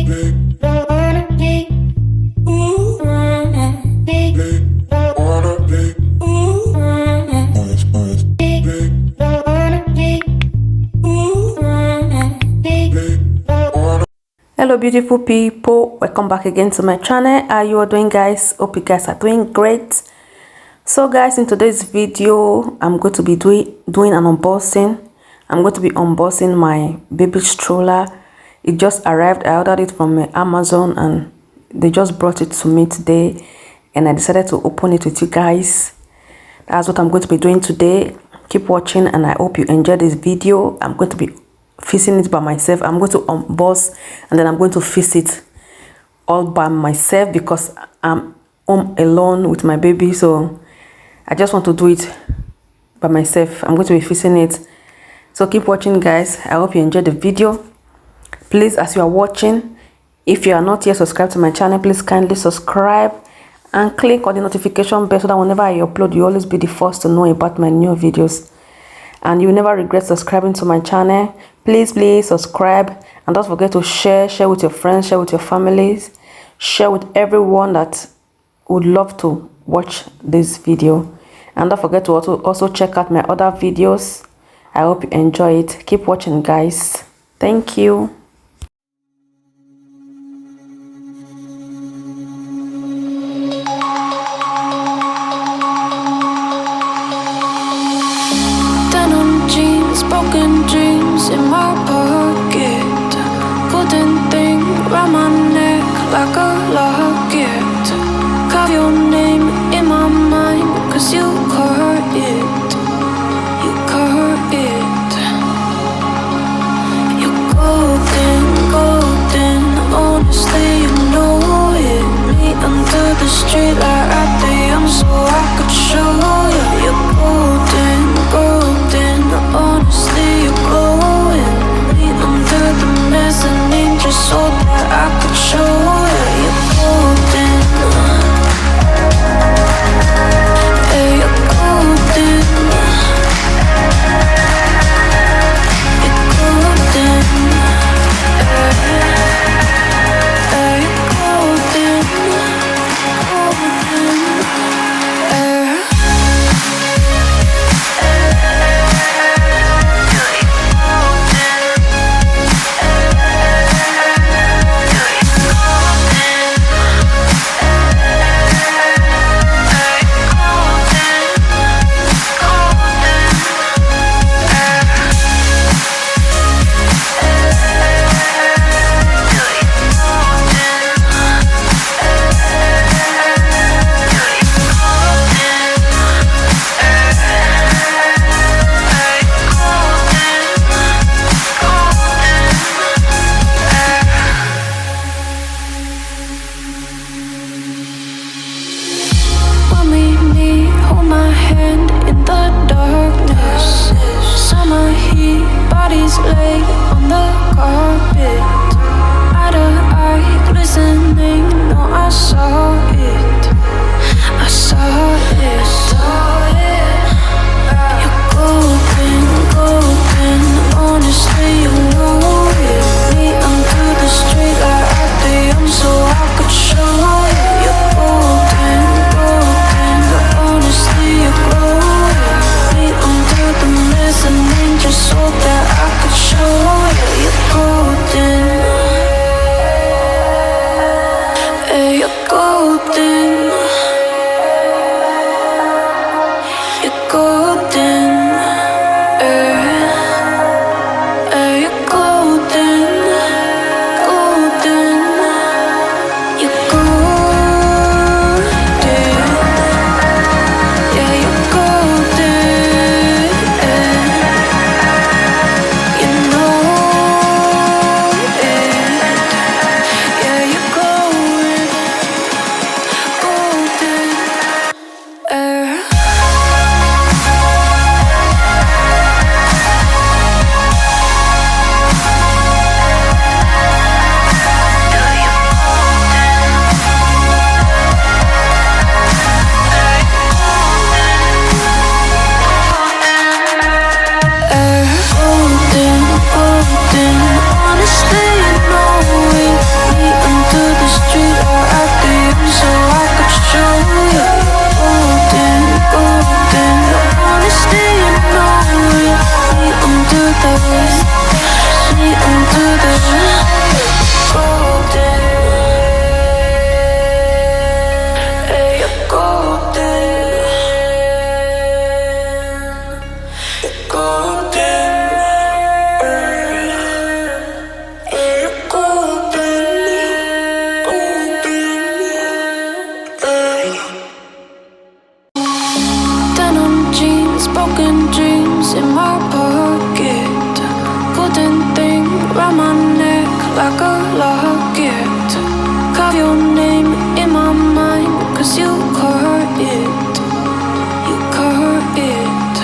Hello beautiful people, welcome back again to my channel. How you are doing, guys? Hope you guys are doing great. So guys, in today's video I'm going to be doing an unboxing. I'm going to be unboxing my baby stroller. It just arrived. I ordered it from Amazon and they just brought it to me today, and I decided to open it with you guys. That's what I'm going to be doing today. Keep watching and I hope you enjoy this video. I'm going to be fixing it by myself. I'm going to unbox and then I'm going to fix it all by myself because I'm home alone with my baby, so I just want to do it by myself. I'm going to be fixing it, so keep watching, guys. I hope you enjoyed the video. Please, as you are watching, if you are not yet subscribed to my channel, please kindly subscribe and click on the notification bell so that whenever I upload, you always be the first to know about my new videos and you never regret subscribing to my channel. Please subscribe and don't forget to share with your friends, share with your families, share with everyone that would love to watch this video. And don't forget to also check out my other videos. I hope you enjoy it. Keep watching, guys. Thank you. Broken dreams in my pocket, golden thing round my neck like a locket. Carve your name in my mind, cause you caught it, you caught it. You're golden, golden, honestly you know it. Meet under the street light at the young so I could show you. You're golden, golden, honestly you're glowing. Meet under the mezzanine just so that I could show you. You're golden, yeah, you're carve your name in my mind, 'cause you carve it, you carve it.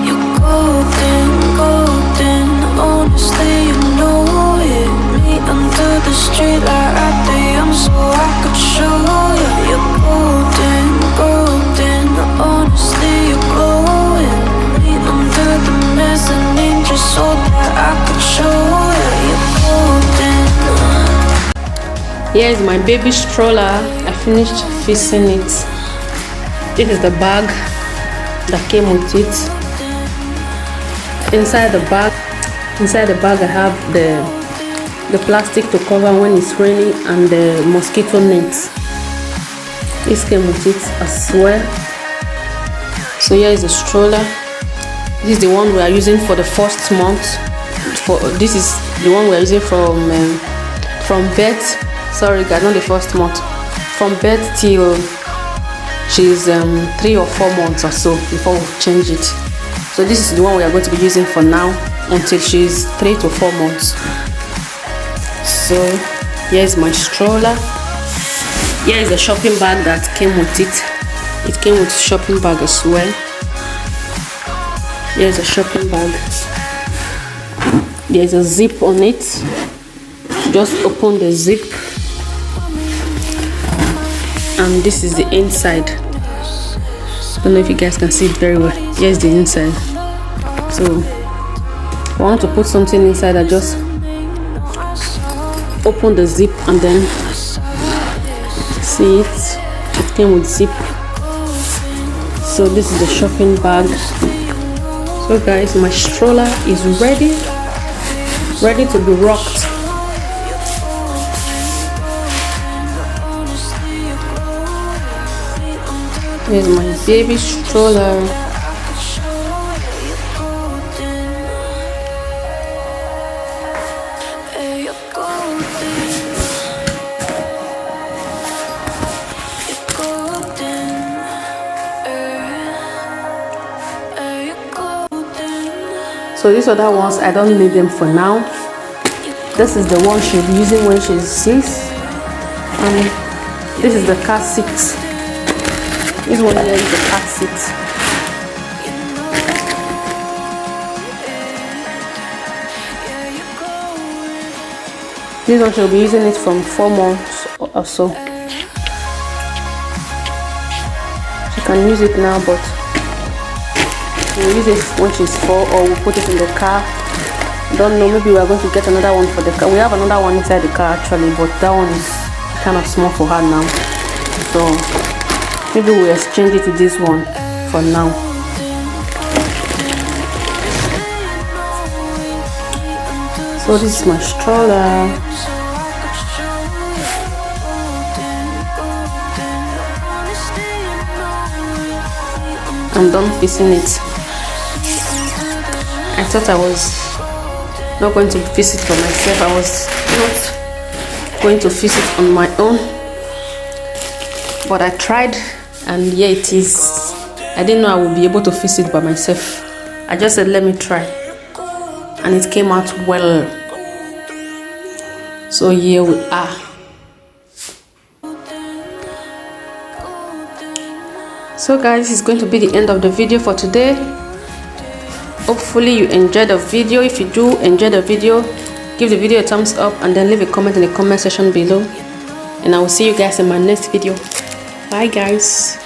You're golden, golden, honestly you know it. Meet under the street light at the so I could show you. You're golden, golden, honestly you're glowing. Meet under the mezzanine just so that I could show you. You're golden. Here is my baby stroller. I finished fixing it. This is the bag that came with it. Inside the bag I have the plastic to cover when it's raining and the mosquito nets. This came with it as well. So here is the stroller. This is the one we are using for the first month. This is the one we are using from birth. Sorry guys, not the first month. From birth till she's 3 or 4 months or so before we change it. So this is the one we are going to be using for now until she's 3 to 4 months. So here's my stroller. Here is the shopping bag that came with it. It came with shopping bag as well. Here's a shopping bag. There's a zip on it. Just open the zip, and this is the inside. Don't know if you guys can see it very well. Here's the inside. So if I want to put something inside, I just open the zip and then see it. It came with zip. So this is the shopping bag. So guys, my stroller is ready to be rocked. Here's my baby stroller. So these other ones, I don't need them for now. This is the one she'll be using when she's 6. And this is the car seat. This one here is the car seat. This one she'll be using it from 4 months or so. She can use it now, but we'll use it when she's 4, or we'll put it in the car. Don't know, maybe we are going to get another one for the car. We have another one inside the car actually, but that one is kind of small for her now. So maybe we'll exchange it to this one for now. So this is my stroller. I'm done fixing it. I thought I was not going to fix it for myself. I was not going to fix it on my own, but I tried, and yeah, it is. I didn't know I would be able to fix it by myself. I just said let me try, and it came out well. So here we are. So guys, this is going to be the end of the video for today. Hopefully you enjoyed the video. If you do enjoy the video, give the video a thumbs up and then leave a comment in the comment section below, and I will see you guys in my next video. Bye guys.